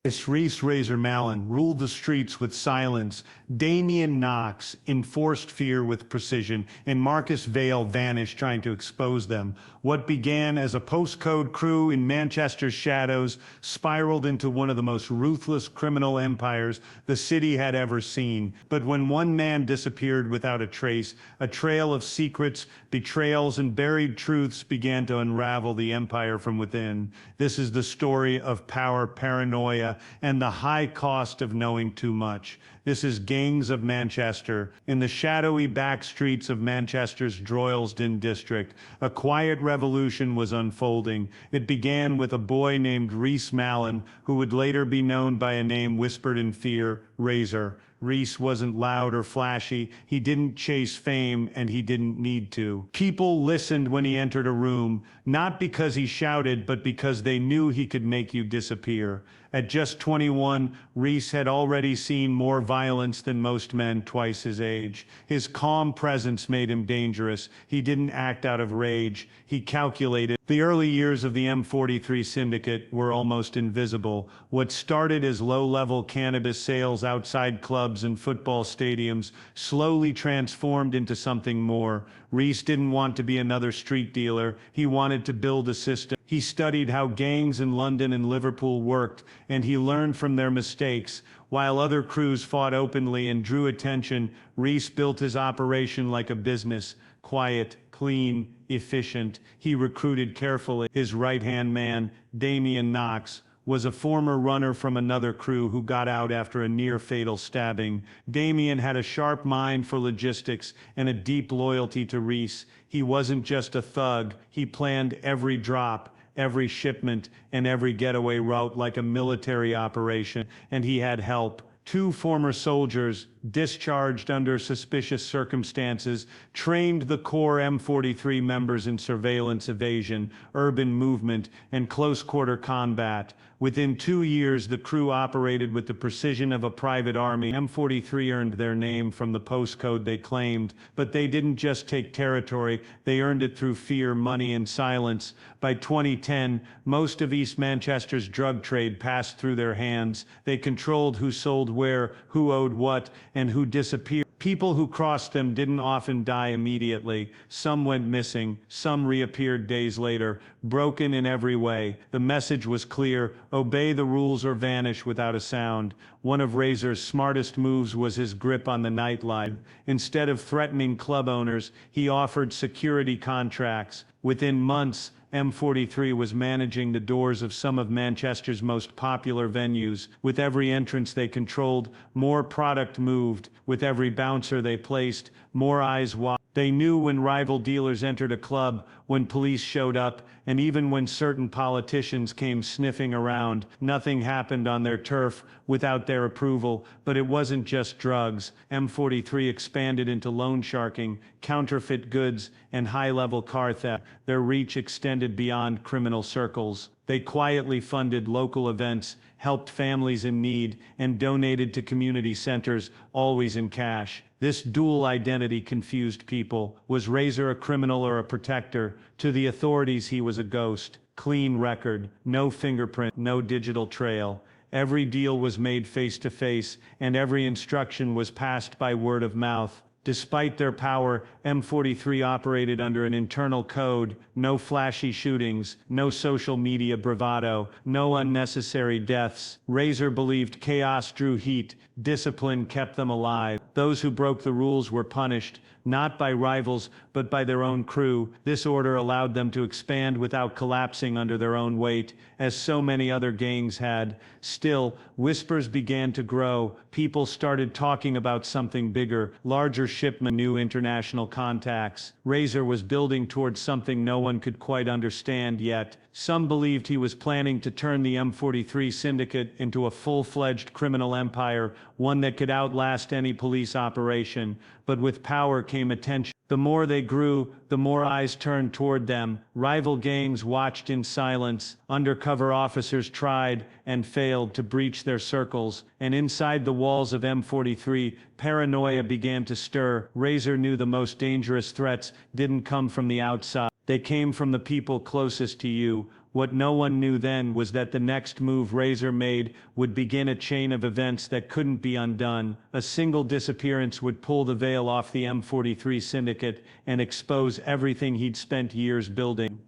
Reece Mallon ruled the streets with silence. Damian Knox enforced fear with precision, and Marcus Vale vanished trying to expose them. What began as a postcode crew in Manchester's shadows spiraled into one of the most ruthless criminal empires the city had ever seen. But when one man disappeared without a trace, a trail of secrets, betrayals, and buried truths began to unravel the empire from within. This is the story of power, paranoia, and the high cost of knowing too much. This is Gangs of Manchester. In the shadowy back streets of Manchester's Droylsden district, a quiet revolution was unfolding. It began with a boy named Reece Mallon, who would later be known by a name whispered in fear, Razor. Reece wasn't loud or flashy, he didn't chase fame, and he didn't need to. People listened when he entered a room, not because he shouted, but because they knew he could make you disappear. At just 21, Reece had already seen more violence than most men twice his age. His calm presence made him dangerous. He didn't act out of rage, he calculated. The early years of the M43 Syndicate were almost invisible. What started as low-level cannabis sales outside clubs and football stadiums slowly transformed into something more. Reece didn't want to be another street dealer. He wanted to build a system. He studied how gangs in London and Liverpool worked, and he learned from their mistakes. While other crews fought openly and drew attention, Reece built his operation like a business. Quiet, clean, efficient. He recruited carefully. His right-hand man, Damian Knox, was a former runner from another crew who got out after a near-fatal stabbing. Damian had a sharp mind for logistics and a deep loyalty to Reece. He wasn't just a thug, he planned every drop, every shipment, and every getaway route like a military operation, and he had help. Two former soldiers, discharged under suspicious circumstances, trained the core M43 members in surveillance evasion, urban movement, and close-quarter combat. Within 2 years, the crew operated with the precision of a private army. M43 earned their name from the postcode they claimed, but they didn't just take territory, they earned it through fear, money, and silence. By 2010, most of East Manchester's drug trade passed through their hands. They controlled who sold where, who owed what, and who disappeared. People who crossed them didn't often die immediately. Some went missing, some reappeared days later, broken in every way. The message was clear: obey the rules or vanish without a sound. One of Razor's smartest moves was his grip on the nightlife. Instead of threatening club owners, he offered security contracts. Within months, M43 was managing the doors of some of Manchester's most popular venues. With every entrance they controlled, more product moved. With every bouncer they placed, more eyes watched. They knew when rival dealers entered a club, when police showed up, and even when certain politicians came sniffing around. Nothing happened on their turf without their approval. But it wasn't just drugs. M43 expanded into loan sharking, counterfeit goods, and high-level car theft. Their reach extended beyond criminal circles. They quietly funded local events, helped families in need, and donated to community centers, always in cash. This dual identity confused people. Was Razor a criminal or a protector? To the authorities, he was a ghost. Clean record, no fingerprint, no digital trail. Every deal was made face-to-face, and every instruction was passed by word of mouth. Despite their power, M43 operated under an internal code: no flashy shootings, no social media bravado, no unnecessary deaths. Razor believed chaos drew heat, discipline kept them alive. Those who broke the rules were punished, not by rivals, but by their own crew. This order allowed them to expand without collapsing under their own weight, as so many other gangs had. Still, whispers began to grow. People started talking about something bigger, larger shipment, new international contacts. Razor was building towards something no one could quite understand yet. Some believed he was planning to turn the M43 Syndicate into a full-fledged criminal empire, one that could outlast any police operation. But with power came attention. The more they grew, the more eyes turned toward them. Rival gangs watched in silence. Undercover officers tried and failed to breach their circles. And inside the walls of M43, paranoia began to stir. Razor knew the most dangerous threats didn't come from the outside. They came from the people closest to you. What no one knew then was that the next move Razor made would begin a chain of events that couldn't be undone. A single disappearance would pull the veil off the M43 Syndicate and expose everything he'd spent years building.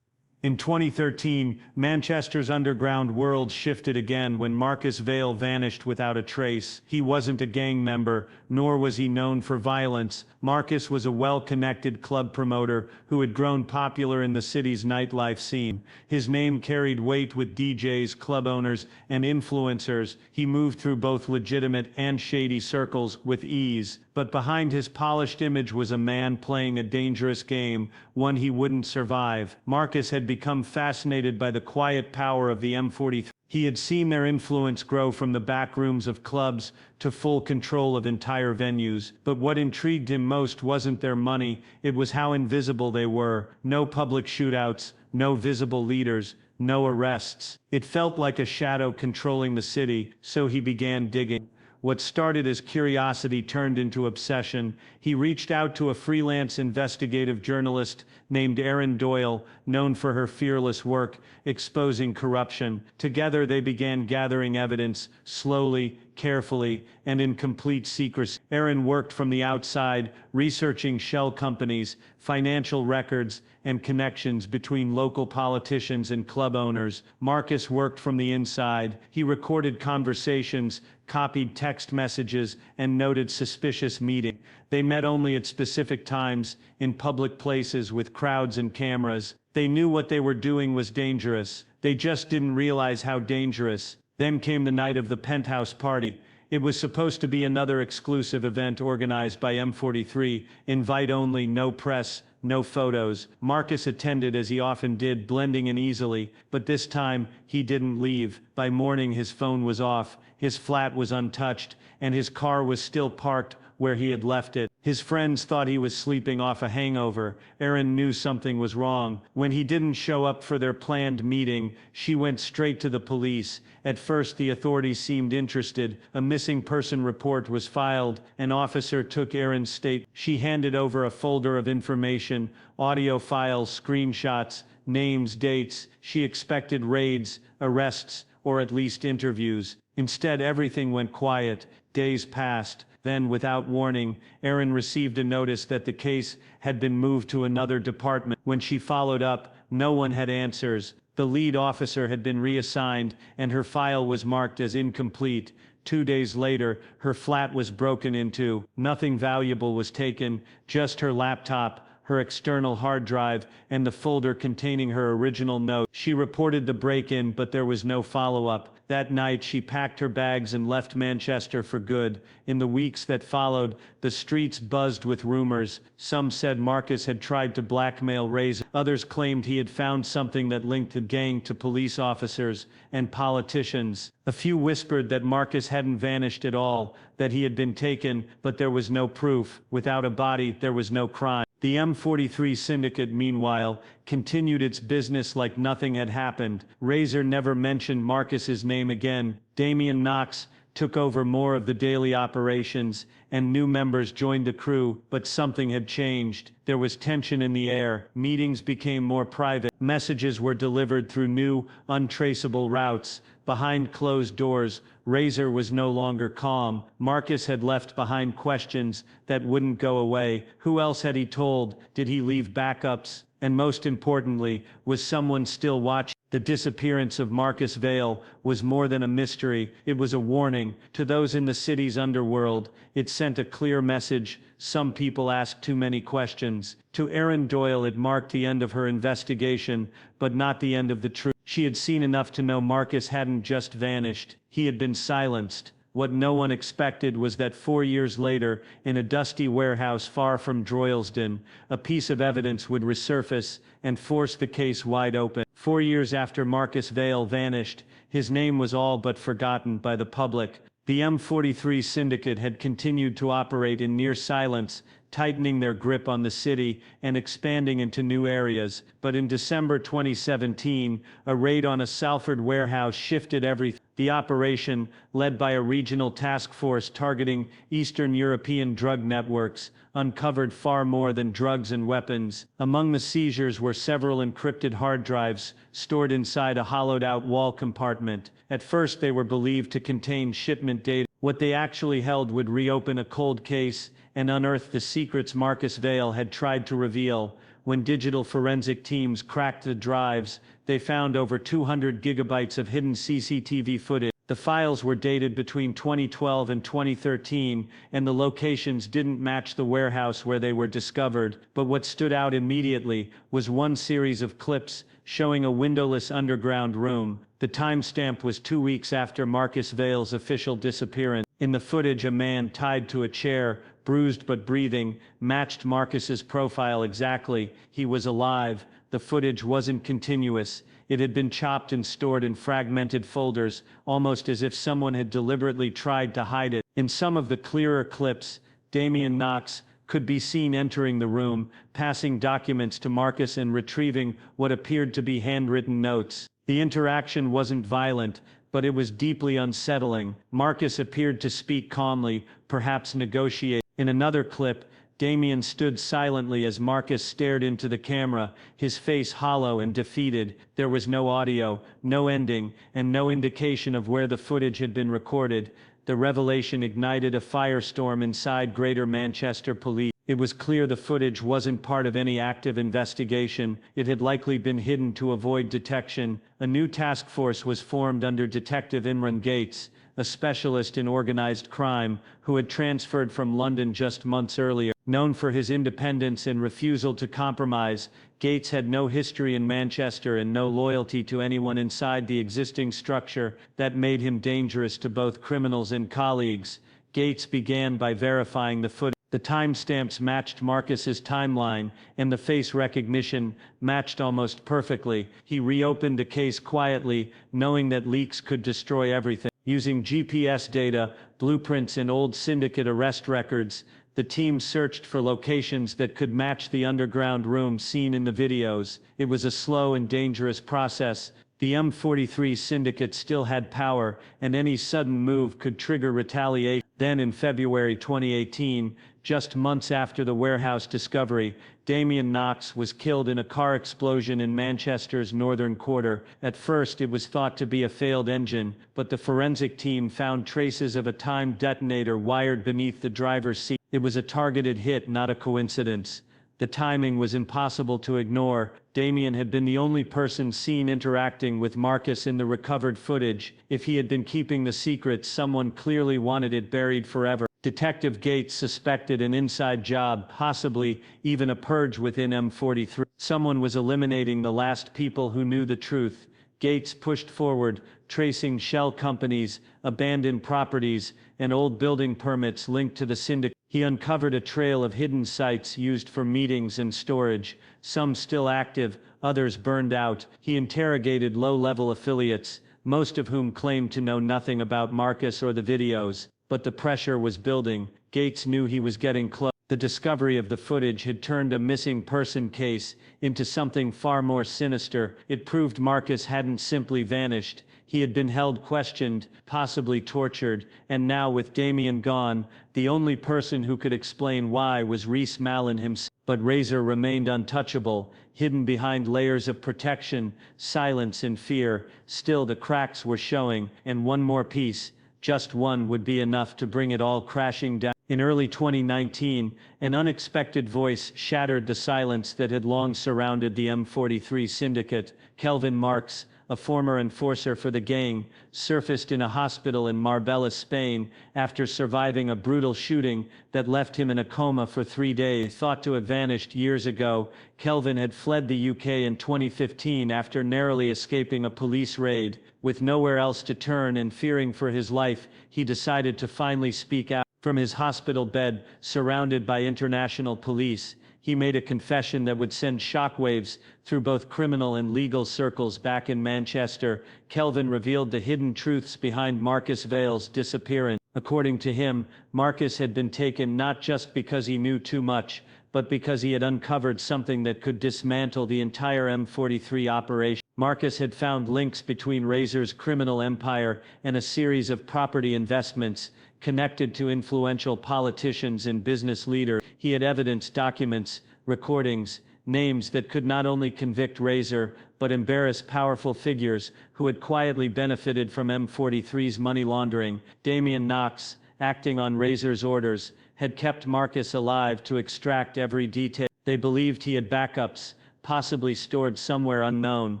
In 2013, Manchester's underground world shifted again when Marcus Vale vanished without a trace. He wasn't a gang member, nor was he known for violence. Marcus was a well-connected club promoter who had grown popular in the city's nightlife scene. His name carried weight with DJs, club owners, and influencers. He moved through both legitimate and shady circles with ease. But behind his polished image was a man playing a dangerous game, one he wouldn't survive. Marcus had become fascinated by the quiet power of the M43. He had seen their influence grow from the back rooms of clubs to full control of entire venues. But what intrigued him most wasn't their money, it was how invisible they were. No public shootouts, no visible leaders, no arrests. It felt like a shadow controlling the city, so he began digging. What started as curiosity turned into obsession. He reached out to a freelance investigative journalist named Erin Doyle, known for her fearless work exposing corruption. Together they began gathering evidence, slowly, carefully, and in complete secrecy. Erin worked from the outside, researching shell companies, financial records, and connections between local politicians and club owners. Marcus worked from the inside. He recorded conversations, copied text messages, and noted suspicious meetings. They met only at specific times, in public places with crowds and cameras. They knew what they were doing was dangerous. They just didn't realize how dangerous. Then came the night of the penthouse party. It was supposed to be another exclusive event organized by M43, invite only, no press, no photos. Marcus attended as he often did, blending in easily, but this time, he didn't leave. By morning his phone was off, his flat was untouched, and his car was still parked where he had left it. His friends thought he was sleeping off a hangover. Erin knew something was wrong. When he didn't show up for their planned meeting, she went straight to the police. At first the authorities seemed interested. A missing person report was filed. An officer took Erin's statement. She handed over a folder of information, audio files, screenshots, names, dates. She expected raids, arrests, or at least interviews. Instead, everything went quiet. Days passed. Then, without warning, Erin received a notice that the case had been moved to another department. When she followed up, no one had answers. The lead officer had been reassigned, and her file was marked as incomplete. 2 days later, her flat was broken into. Nothing valuable was taken, just her laptop, her external hard drive, and the folder containing her original note. She reported the break-in, but there was no follow-up. That night she packed her bags and left Manchester for good. In the weeks that followed, the streets buzzed with rumors. Some said Marcus had tried to blackmail Razor. Others claimed he had found something that linked the gang to police officers and politicians. A few whispered that Marcus hadn't vanished at all, that he had been taken, but there was no proof. Without a body, there was no crime. The M43 Syndicate, meanwhile, continued its business like nothing had happened. Razor never mentioned Marcus's name again. Damian Knox took over more of the daily operations, and new members joined the crew, but something had changed. There was tension in the air. Meetings became more private. Messages were delivered through new, untraceable routes. Behind closed doors, Razor was no longer calm. Marcus had left behind questions that wouldn't go away. Who else had he told? Did he leave backups? And most importantly, was someone still watching? The disappearance of Marcus Vale was more than a mystery, it was a warning. To those in the city's underworld, it sent a clear message: some people ask too many questions. To Erin Doyle it marked the end of her investigation, but not the end of the truth. She had seen enough to know Marcus hadn't just vanished, he had been silenced. What no one expected was that 4 years later, in a dusty warehouse far from Droylsden, a piece of evidence would resurface and force the case wide open. 4 years after Marcus Vale vanished, his name was all but forgotten by the public. The M43 Syndicate had continued to operate in near silence, tightening their grip on the city and expanding into new areas. But in December 2017, a raid on a Salford warehouse shifted everything. The operation, led by a regional task force targeting Eastern European drug networks, uncovered far more than drugs and weapons. Among the seizures were several encrypted hard drives, stored inside a hollowed-out wall compartment. At first they were believed to contain shipment data. What they actually held would reopen a cold case and unearth the secrets Marcus Vale had tried to reveal. When digital forensic teams cracked the drives, they found over 200 gigabytes of hidden CCTV footage. The files were dated between 2012 and 2013, and the locations didn't match the warehouse where they were discovered, but what stood out immediately was one series of clips showing a windowless underground room. The timestamp was 2 weeks after Marcus Vale's official disappearance. In the footage, a man tied to a chair, bruised but breathing, matched Marcus's profile exactly. He was alive. The footage wasn't continuous. It had been chopped and stored in fragmented folders, almost as if someone had deliberately tried to hide it. In some of the clearer clips, Damian Knox could be seen entering the room, passing documents to Marcus and retrieving what appeared to be handwritten notes. The interaction wasn't violent, but it was deeply unsettling. Marcus appeared to speak calmly, perhaps negotiate. In another clip, Damian stood silently as Marcus stared into the camera, his face hollow and defeated. There was no audio, no ending, and no indication of where the footage had been recorded. The revelation ignited a firestorm inside Greater Manchester Police. It was clear the footage wasn't part of any active investigation. It had likely been hidden to avoid detection. A new task force was formed under Detective Imran Gates, a specialist in organized crime, who had transferred from London just months earlier. Known for his independence and refusal to compromise, Gates had no history in Manchester and no loyalty to anyone inside the existing structure. That made him dangerous to both criminals and colleagues. Gates began by verifying the footage. The timestamps matched Marcus's timeline, and the face recognition matched almost perfectly. He reopened the case quietly, knowing that leaks could destroy everything. Using GPS data, blueprints, and old syndicate arrest records, the team searched for locations that could match the underground room seen in the videos. It was a slow and dangerous process. The M43 Syndicate still had power, and any sudden move could trigger retaliation. Then in February 2018, just months after the warehouse discovery, Damian Knox was killed in a car explosion in Manchester's northern quarter. At first it was thought to be a failed engine, but the forensic team found traces of a timed detonator wired beneath the driver's seat. It was a targeted hit, not a coincidence. The timing was impossible to ignore. Damian had been the only person seen interacting with Marcus in the recovered footage. If he had been keeping the secret, someone clearly wanted it buried forever. Detective Gates suspected an inside job, possibly even a purge within M43. Someone was eliminating the last people who knew the truth. Gates pushed forward, tracing shell companies, abandoned properties, and old building permits linked to the syndicate. He uncovered a trail of hidden sites used for meetings and storage, some still active, others burned out. He interrogated low-level affiliates, most of whom claimed to know nothing about Marcus or the videos. But the pressure was building. Gates knew he was getting close. The discovery of the footage had turned a missing person case into something far more sinister. It proved Marcus hadn't simply vanished. He had been held, questioned, possibly tortured, and now with Damian gone, the only person who could explain why was Reece Mallon himself. But Razor remained untouchable, hidden behind layers of protection, silence and fear. Still the cracks were showing, and one more piece, just one, would be enough to bring it all crashing down. In early 2019, an unexpected voice shattered the silence that had long surrounded the M43 Syndicate. Kelvin Marks, a former enforcer for the gang, surfaced in a hospital in Marbella, Spain, after surviving a brutal shooting that left him in a coma for 3 days. Thought to have vanished years ago, Kelvin had fled the UK in 2015 after narrowly escaping a police raid. With nowhere else to turn and fearing for his life, he decided to finally speak out. From his hospital bed, surrounded by international police, he made a confession that would send shockwaves through both criminal and legal circles. Back in Manchester, Kelvin revealed the hidden truths behind Marcus Vale's disappearance. According to him, Marcus had been taken not just because he knew too much, but because he had uncovered something that could dismantle the entire M43 operation. Marcus had found links between Razor's criminal empire and a series of property investments connected to influential politicians and business leaders. He had evidence, documents, recordings, names that could not only convict Razor, but embarrass powerful figures who had quietly benefited from M43's money laundering. Damian Knox, acting on Razor's orders, had kept Marcus alive to extract every detail. They believed he had backups, possibly stored somewhere unknown,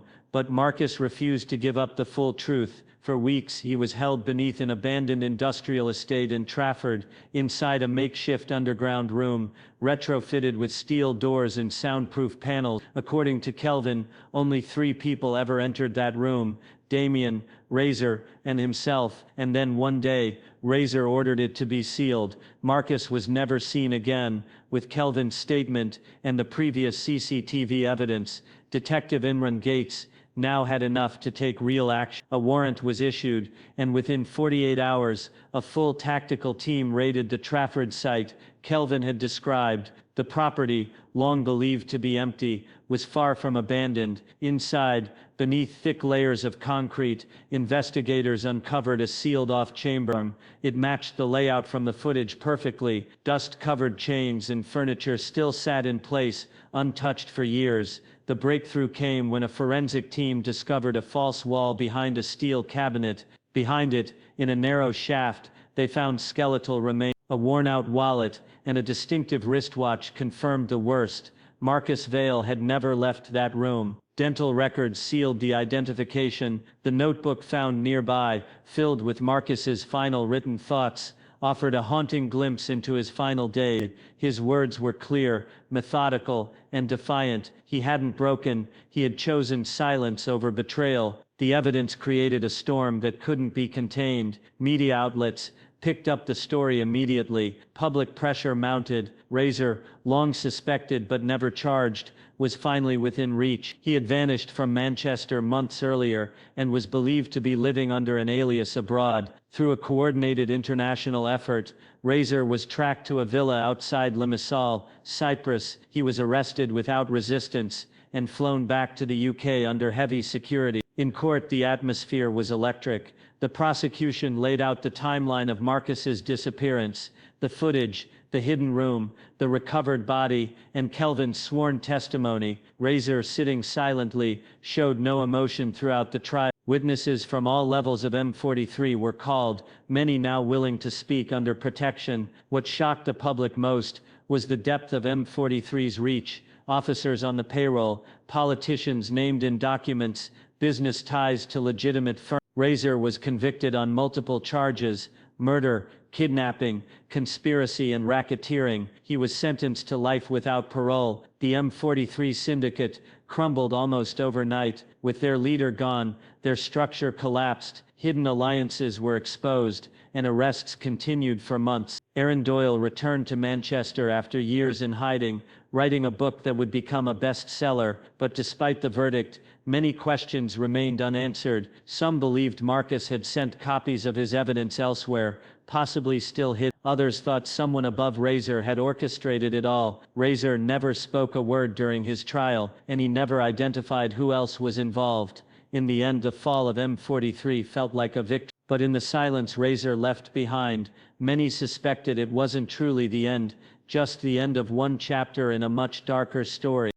but Marcus refused to give up the full truth. For weeks he was held beneath an abandoned industrial estate in Trafford, inside a makeshift underground room, retrofitted with steel doors and soundproof panels. According to Kelvin, only 3 people ever entered that room: Damian, Razor, and himself, and then one day, Razor ordered it to be sealed. Marcus was never seen again. With Kelvin's statement and the previous CCTV evidence, Detective Imran Gates now had enough to take real action. A warrant was issued, and within 48 hours, a full tactical team raided the Trafford site Kelvin had described. The property, long believed to be empty, was far from abandoned. Inside, beneath thick layers of concrete, investigators uncovered a sealed-off chamber. It matched the layout from the footage perfectly. Dust-covered chains and furniture still sat in place, untouched for years. The breakthrough came when a forensic team discovered a false wall behind a steel cabinet. Behind it, in a narrow shaft, they found skeletal remains. A worn-out wallet and a distinctive wristwatch confirmed the worst. Marcus Vale had never left that room. Dental records sealed the identification. The notebook found nearby, filled with Marcus's final written thoughts, offered a haunting glimpse into his final day. His words were clear, methodical, and defiant. He hadn't broken. He had chosen silence over betrayal. The evidence created a storm that couldn't be contained. Media outlets picked up the story immediately. Public pressure mounted. Razor, long suspected but never charged, was finally within reach. He had vanished from Manchester months earlier and was believed to be living under an alias abroad. Through a coordinated international effort, Razor was tracked to a villa outside Limassol, Cyprus. He was arrested without resistance and flown back to the UK under heavy security. In court, the atmosphere was electric. The prosecution laid out the timeline of Marcus's disappearance, the footage, the hidden room, the recovered body, and Kelvin's sworn testimony. Razor, sitting silently, showed no emotion throughout the trial. Witnesses from all levels of M43 were called, many now willing to speak under protection. What shocked the public most was the depth of M43's reach. Officers on the payroll, politicians named in documents, business ties to legitimate firms. Razor was convicted on multiple charges: murder, kidnapping, conspiracy, and racketeering. He was sentenced to life without parole. The M43 Syndicate crumbled almost overnight. With their leader gone, their structure collapsed. Hidden alliances were exposed, and arrests continued for months. Aaron Doyle returned to Manchester after years in hiding, writing a book that would become a bestseller. But despite the verdict, many questions remained unanswered. Some believed Marcus had sent copies of his evidence elsewhere, possibly still hid. Others thought someone above Razor had orchestrated it all. Razor never spoke a word during his trial, and he never identified who else was involved. In the end, the fall of M43 felt like a victory. But in the silence Razor left behind, many suspected it wasn't truly the end, just the end of one chapter in a much darker story.